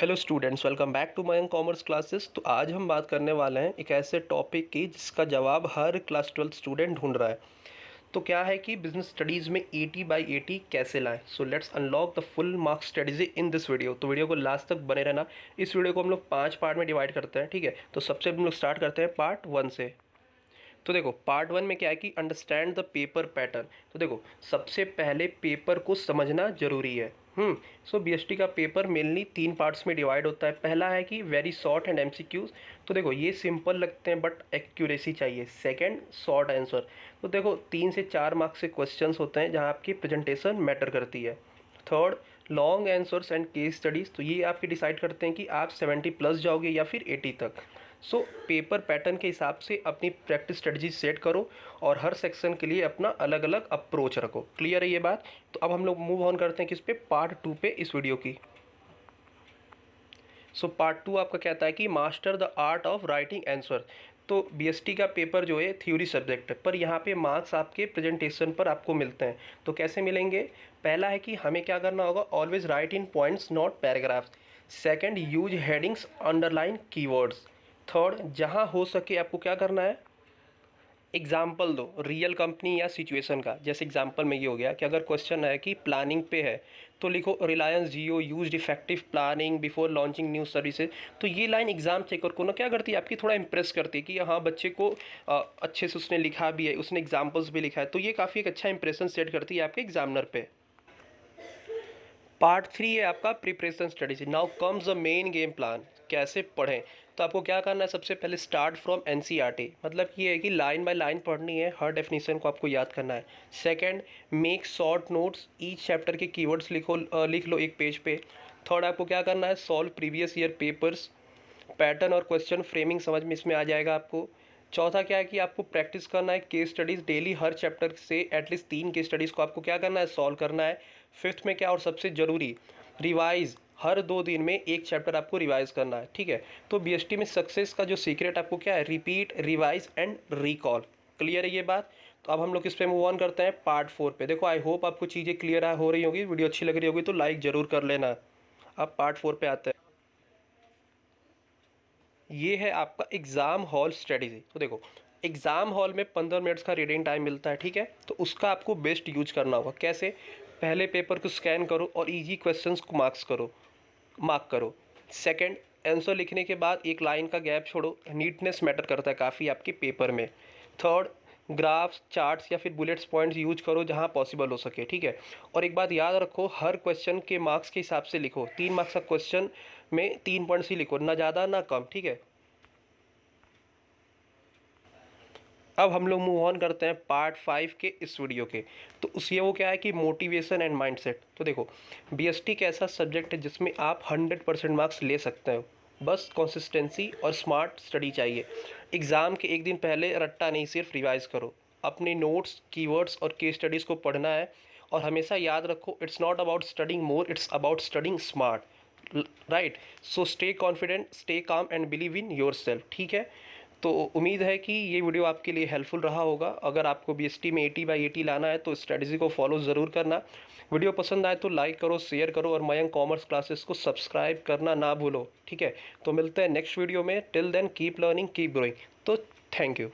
Hello students, welcome back to Mayank commerce classes. तो आज हम बात करने वाले हैं एक ऐसे टॉपिक की जिसका जवाब हर क्लास 12 स्टूडेंट ढूंढ रहा है। तो क्या है कि बिजनेस स्टडीज़ में 80/80 कैसे लाएं। So let's unlock the full marks strategy in this video. तो वीडियो को लास्ट तक बने रहना। इस वीडियो को हम लोग 5 पार्ट में डिवाइड करते हैं, ठीक है। तो सबसे हम लोग स्टार्ट करते हैं पार्ट 1 से। तो देखो पार्ट 1 में क्या है कि अंडरस्टैंड द पेपर पैटर्न। तो देखो सबसे पहले पेपर को समझना जरूरी है। सो बीएसटी का पेपर मेनली 3 पार्ट्स में डिवाइड होता है। पहला है कि वेरी शॉर्ट एंड एमसीक्यूज। तो देखो ये सिंपल लगते हैं बट एक्यूरेसी चाहिए। Second, short answer. तो देखो 3 से 4 मार्क्स के क्वेश्चंस होते हैं जहां आपकी प्रेजेंटेशन मैटर करती है। Third, long answers and case studies. तो ये आपके डिसाइड करते हैं कि आप 70 प्लस जाओगे या फिर 80 तक। सो पेपर पैटर्न के हिसाब से अपनी प्रैक्टिस स्ट्रेटजी सेट करो और हर सेक्शन के लिए अपना अलग अलग अप्रोच रखो। क्लियर है ये बात। तो अब हम लोग मूव ऑन करते हैं किस पे, पार्ट 2 पे इस वीडियो की। सो पार्ट 2 आपका कहता है कि master the art of writing answer. तो बीएसटी का पेपर जो है थ्योरी सब्जेक्ट है, पर यहाँ पे मार्क्स आपके प्रेजेंटेशन पर आपको मिलते हैं। तो कैसे मिलेंगे? पहला है कि हमें क्या करना होगा, always right in points not paragraphs. Second, use headings, underline keywords. Third, जहाँ हो सके आपको क्या करना है, एग्जाम्पल दो रियल कंपनी या सिचुएशन का। जैसे एग्जाम्पल में ये हो गया कि अगर क्वेश्चन है कि प्लानिंग पे है तो लिखो Reliance Jio used effective planning before launching new services. तो ये लाइन एग्जाम चेकर को ना क्या करती है, आपकी थोड़ा इंप्रेस करती है कि हाँ बच्चे को अच्छे से उसने लिखा भी है, उसने एग्जाम्पल्स भी लिखा है। तो ये काफ़ी एक अच्छा इंप्रेशन सेट करती है आपके एग्जामिनर पे। पार्ट 3 है आपका preparation studies. Now comes the main game plan. कैसे पढ़ें? तो आपको क्या करना है, सबसे पहले स्टार्ट फ्रॉम एनसीईआरटी। मतलब ये है कि लाइन बाय लाइन पढ़नी है, हर डेफिनेशन को आपको याद करना है। Second, make short notes, each chapter के कीवर्ड्स लिख लो एक पेज पे। थर्ड, आपको क्या करना है, solve previous year papers. Pattern और क्वेश्चन फ्रेमिंग समझ में इसमें आ जाएगा आपको। चौथा क्या है कि आपको प्रैक्टिस करना है केस स्टडीज़ डेली, हर चैप्टर से एटलीस्ट 3 केस स्टडीज़ को आपको क्या करना है, सॉल्व करना है। फिफ्थ में क्या, और सबसे ज़रूरी, रिवाइज। हर 2 दिन में एक चैप्टर आपको रिवाइज करना है, ठीक है। तो बीएसटी में सक्सेस का जो सीक्रेट आपको क्या है, repeat, revise and recall. Clear है ये बात। तो अब हम लोग इस पे मूव ऑन करते हैं पार्ट 4 पे। देखो आई होप आपको चीज़ें क्लियर हो रही होगी, वीडियो अच्छी लग रही होगी तो लाइक ज़रूर कर लेना। अब पार्ट 4 पे आते हैं। ये है आपका एग्ज़ाम हॉल स्ट्रेटजी। तो देखो एग्ज़ाम हॉल में 15 मिनट्स का रीडिंग टाइम मिलता है, ठीक है। तो उसका आपको बेस्ट यूज करना होगा। कैसे? पहले पेपर को स्कैन करो और इजी क्वेश्चंस को मार्क करो। सेकंड, आंसर लिखने के बाद एक लाइन का गैप छोड़ो, नीटनेस मैटर करता है काफ़ी आपके पेपर में। थर्ड, ग्राफ्स, चार्ट्स या फिर बुलेट्स पॉइंट्स यूज करो जहां पॉसिबल हो सके, ठीक है। और एक बात याद रखो, हर क्वेश्चन के मार्क्स के हिसाब से लिखो। 3 मार्क्स का क्वेश्चन में 3 पॉइंट्स ही लिखो, ना ज़्यादा ना कम, ठीक है। अब हम लोग मूव ऑन करते हैं पार्ट 5 के इस वीडियो के। तो उस ये वो क्या है कि मोटिवेशन एंड माइंडसेट। तो देखो बीएसटी एक ऐसा सब्जेक्ट है जिसमें आप 100% मार्क्स ले सकते हो, बस कंसिस्टेंसी और स्मार्ट स्टडी चाहिए। एग्ज़ाम के एक दिन पहले रट्टा नहीं, सिर्फ रिवाइज करो। अपने नोट्स, कीवर्ड्स और केस स्टडीज़ को पढ़ना है। और हमेशा याद रखो, it's not about studying more, it's about studying smart. Right. So stay confident, stay calm and believe in your self, ठीक है। तो उम्मीद है कि ये वीडियो आपके लिए हेल्पफुल रहा होगा। अगर आपको बीएसटी में 80/80 लाना है तो स्ट्रेटजी को फॉलो ज़रूर करना। वीडियो पसंद आए तो लाइक करो, शेयर करो और मयंक कॉमर्स क्लासेस को सब्सक्राइब करना ना भूलो, ठीक है। तो मिलते हैं नेक्स्ट वीडियो में। Till then keep learning, keep growing. तो थैंक यू।